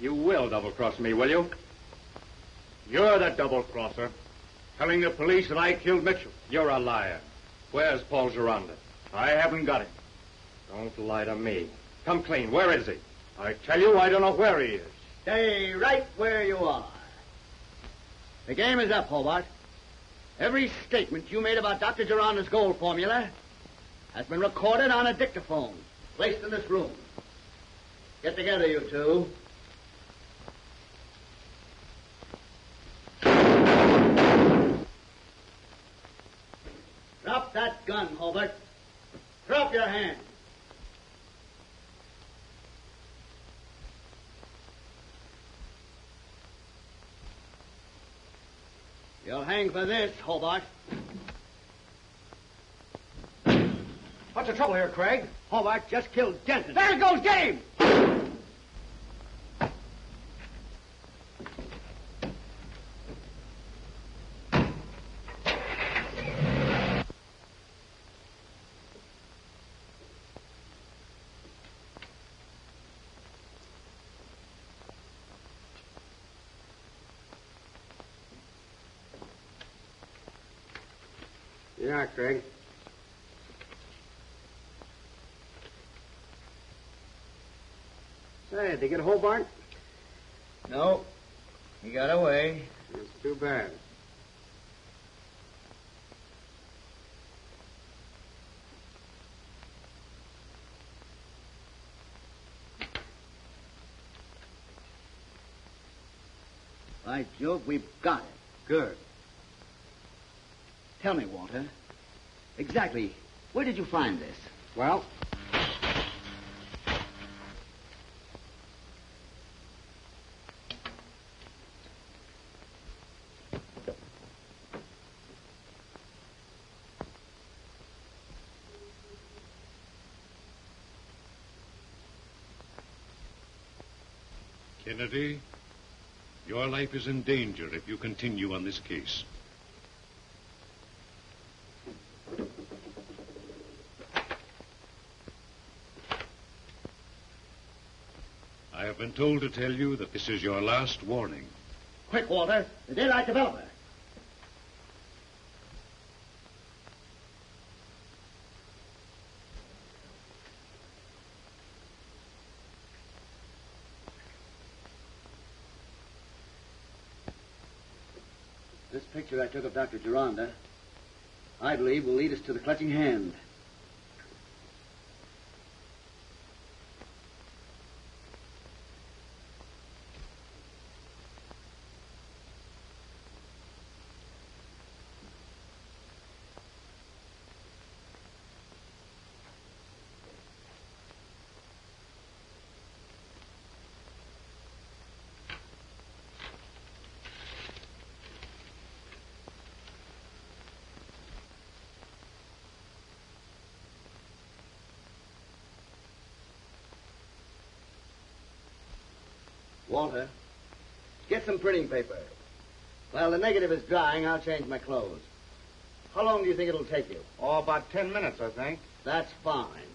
You will double-cross me, will you? You're the double-crosser, telling the police that I killed Mitchell. You're a liar. Where's Paul Gironda? I haven't got him. Don't lie to me. Come clean. Where is he? I tell you, I don't know where he is. Stay right where you are. The game is up, Hobart. Every statement you made about Dr. Gironda's gold formula has been recorded on a dictaphone placed in this room. Get together, you two. Drop that gun, Hobart. Drop your hand. You'll hang for this, Hobart. What's the trouble here, Craig? Hobart just killed Denton. There it goes, get him! Yeah, Craig. Say, did they get Hobart? No. He got away. That's too bad. By Jove, we've got it. Good. Tell me, Walter, exactly where did you find this? Well, Kennedy, your life is in danger if you continue on this case. I have been told to tell you that this is your last warning. Quick, Walter. The daylight developer. This picture I took of Dr. Gironda, I believe, will lead us to the Clutching Hand. Walter, get some printing paper. While the negative is drying, I'll change my clothes. How long do you think it'll take you? Oh, about 10 minutes, I think. That's fine.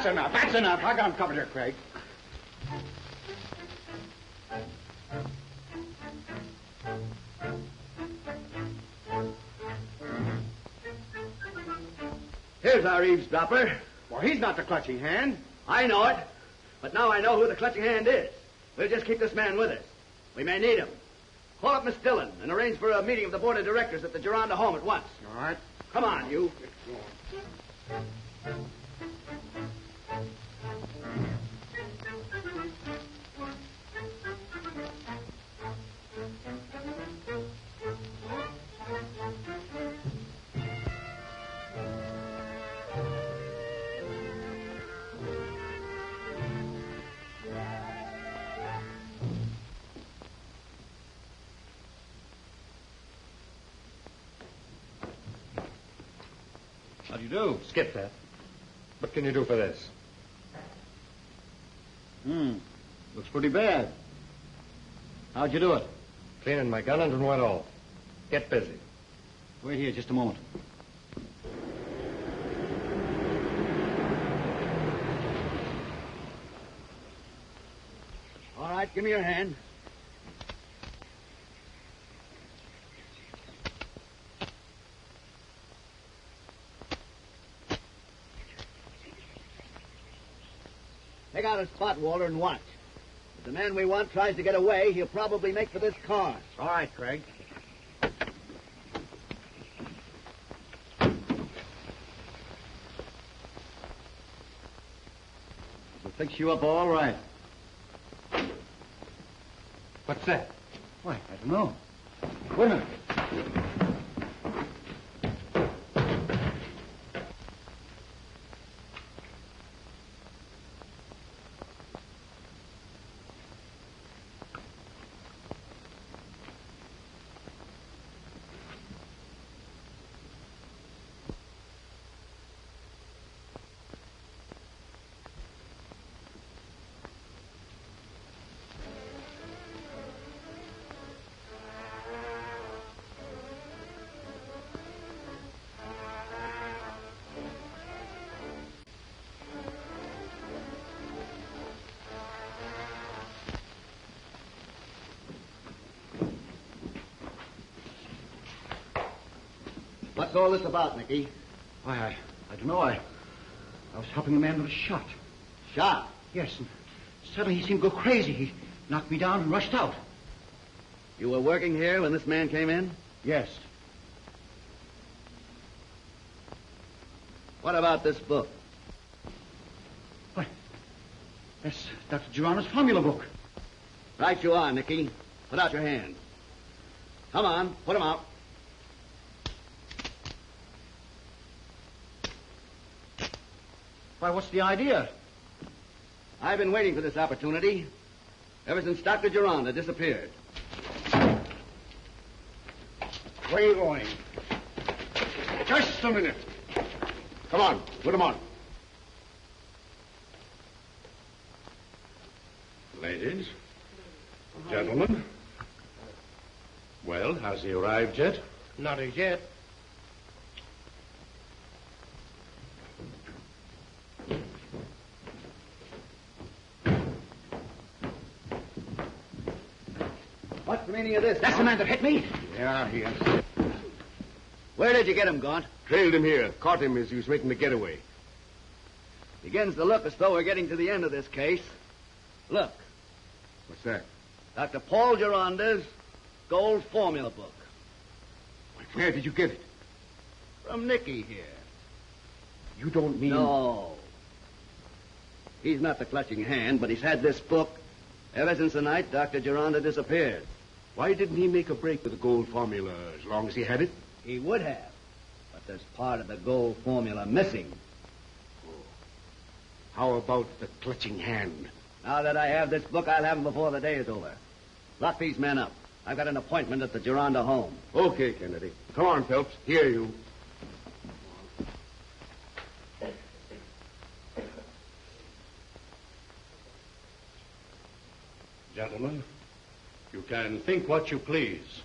That's enough. That's enough. I got him covered here, Craig. Here's our eavesdropper. Well, he's not the clutching hand. I know it, but now I know who the clutching hand is. We'll just keep this man with us. We may need him. Call up Miss Dillon and arrange for a meeting of the board of directors at the Geronda home at once. All right. Come on, you. How do you do? Skip that. What can you do for this? Looks pretty bad. How'd you do it? Cleaning my gun and went off. Get busy. Wait here just a moment. All right, give me your hand. Take out a spot, Walter, and watch. If the man we want tries to get away, he'll probably make for this car. All right, Craig. We'll fix you up all right. What's that? Why, I don't know. Wait a minute. What's all this about, Nicky? Why, I don't know. I was helping a man that was shot. Shot? Yes, and suddenly he seemed to go crazy. He knocked me down and rushed out. You were working here when this man came in? Yes. What about this book? Why, that's Dr. Geronda's formula book. Right you are, Nicky. Put out your hand. Come on, put 'em out. Why, what's the idea? I've been waiting for this opportunity ever since Dr. Geronda disappeared. Where are you going? Just a minute. Come on, put him on. Ladies, gentlemen. Well, has he arrived yet? Not as yet. What's the meaning of this? That's the man that hit me? Yeah, he is. Where did you get him, Gaunt? Trailed him here. Caught him as he was making the getaway. Begins to look as though we're getting to the end of this case. Look, What's that? Dr. Paul Geronda's gold formula book. Why, where did you get it? From Nicky here. You don't mean... No. He's not the clutching hand, but he's had this book ever since the night Dr. Geronda disappeared. Why didn't he make a break with the gold formula as long as he had it? He would have, but there's part of the gold formula missing. How about the clutching hand? Now that I have this book, I'll have him before the day is over. Lock these men up. I've got an appointment at the Geronda home. Okay, Kennedy. Come on, Phelps. Here you. Gentlemen, you can think what you please.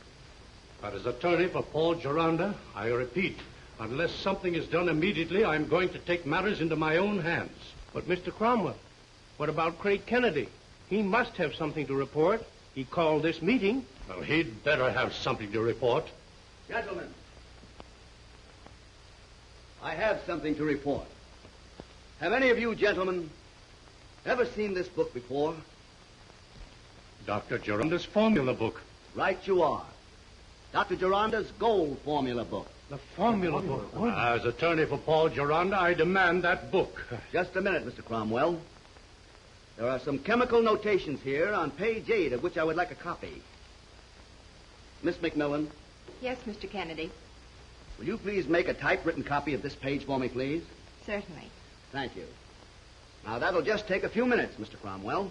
But as attorney for Paul Geronda, I repeat, unless something is done immediately, I'm going to take matters into my own hands. But, Mr. Cromwell, what about Craig Kennedy? He must have something to report. He called this meeting. Well, he'd better have something to report. Gentlemen, I have something to report. Have any of you gentlemen ever seen this book before? Dr. Geronda's formula book. Right you are. Dr. Geronda's gold formula book. The formula book. Oh. As attorney for Paul Geronda, I demand that book. Just a minute, Mr. Cromwell. There are some chemical notations here on page 8 of which I would like a copy. Miss McMillan, Yes, Mr. Kennedy. will you please make a typewritten copy of this page for me, please? Certainly. Thank you. Now, that'll just take a few minutes, Mr. Cromwell.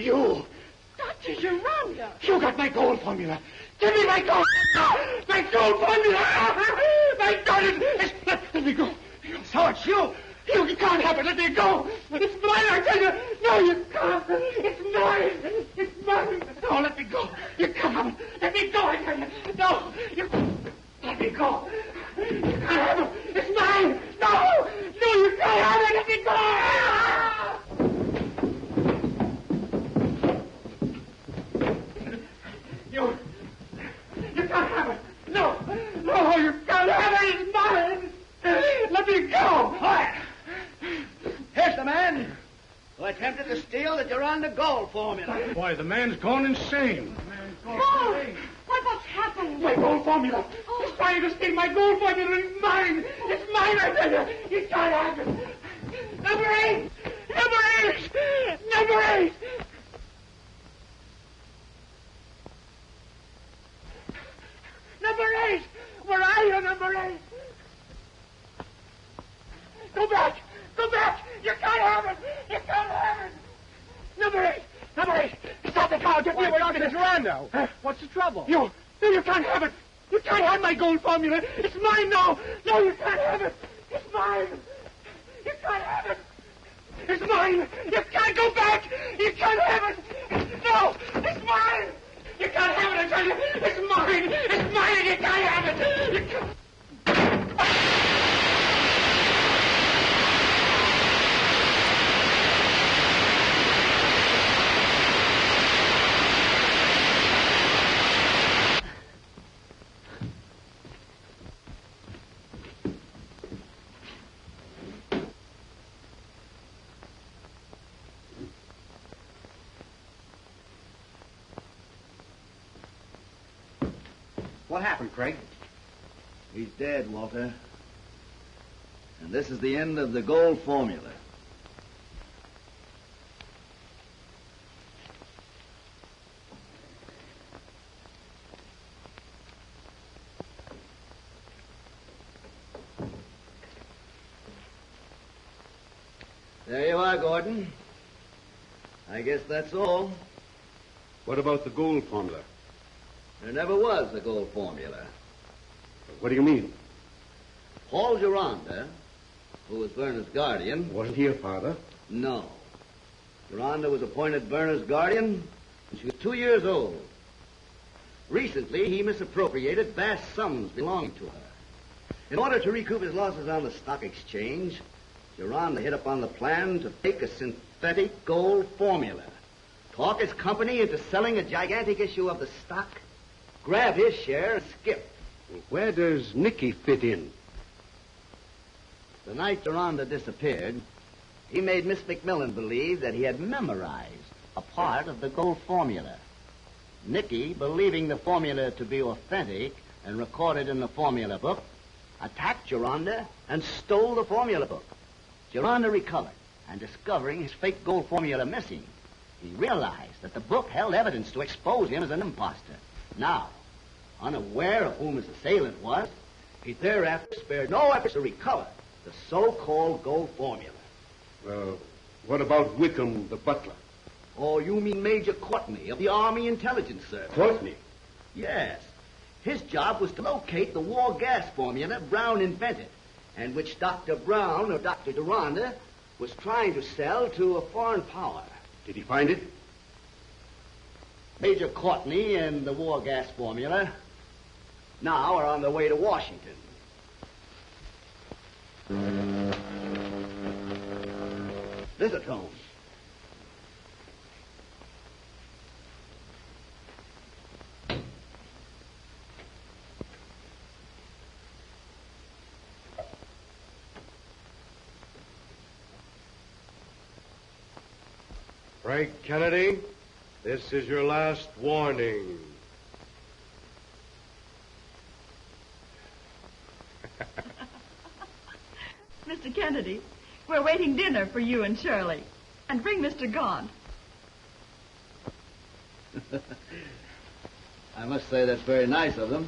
You! Dr. Geronda! You got my gold formula! Give me my gold! My gold formula! My God! Let me go! So it's you! You can't have it! Let me go! It's mine, I tell you! No, you can't! It's mine! It's mine! No, let me go! You can't have it! Let me go, I tell you! No! You... Let me go! You can't have it! It's mine! No! No, you can't have it! Let me go! You can't have it! No! No, you can't have it! It's mine! Let me go! Quiet! Here's the man who attempted to steal the Geronda gold formula. Why, the man's gone insane. Paul! What's happened? My gold formula! He's trying to steal my gold formula! It's mine! It's mine, I tell you! You can't have it! Number 8! Number 8! Number 8! Number 8! Where are you, number 8? Go back! Go back! You can't have it! You can't have it! Number 8! Number 8! Stop the car! Get me away from this Geronda, what's the trouble? You can't have it! You can't have my gold formula! It's mine now! No, you can't have it! It's mine! You can't have it! It's mine! You can't go back! You can't have it! No! It's mine! You can't have it, I tell you! It's mine! It's mine! You can't have it! You can't... What happened, Craig? He's dead, Walter. And this is the end of the gold formula. There you are, Gordon. I guess that's all. What about the gold formula? There never was a gold formula. What do you mean? Paul Geronda, who was Verna's guardian... Wasn't he a father? No. Geronda was appointed Verna's guardian when she was 2 years old. Recently, he misappropriated vast sums belonging to her. In order to recoup his losses on the stock exchange, Geronda hit upon the plan to fake a synthetic gold formula, talk his company into selling a gigantic issue of the stock, grab his share, and skip. Where does Nicky fit in? The night Geronda disappeared, he made Miss McMillan believe that he had memorized a part of the gold formula. Nicky, believing the formula to be authentic and recorded in the formula book, attacked Geronda and stole the formula book. Geronda recovered, and discovering his fake gold formula missing, he realized that the book held evidence to expose him as an imposter. Now, Unaware of whom his assailant was, he thereafter spared no efforts to recover the so-called gold formula. What about Wickham, the butler? Oh, you mean Major Courtney of the Army Intelligence Service? Courtney? Yes. His job was to locate the war gas formula Brown invented, and which Dr. Brown, or Dr. Duranda, was trying to sell to a foreign power. Did he find it? Major Courtney and the war gas formula now are on their way to Washington. Listen, Holmes. Frank Kennedy, this is your last warning. Mr. Kennedy, we're waiting dinner for you and Shirley. And bring Mr. Gaunt. I must say that's very nice of them.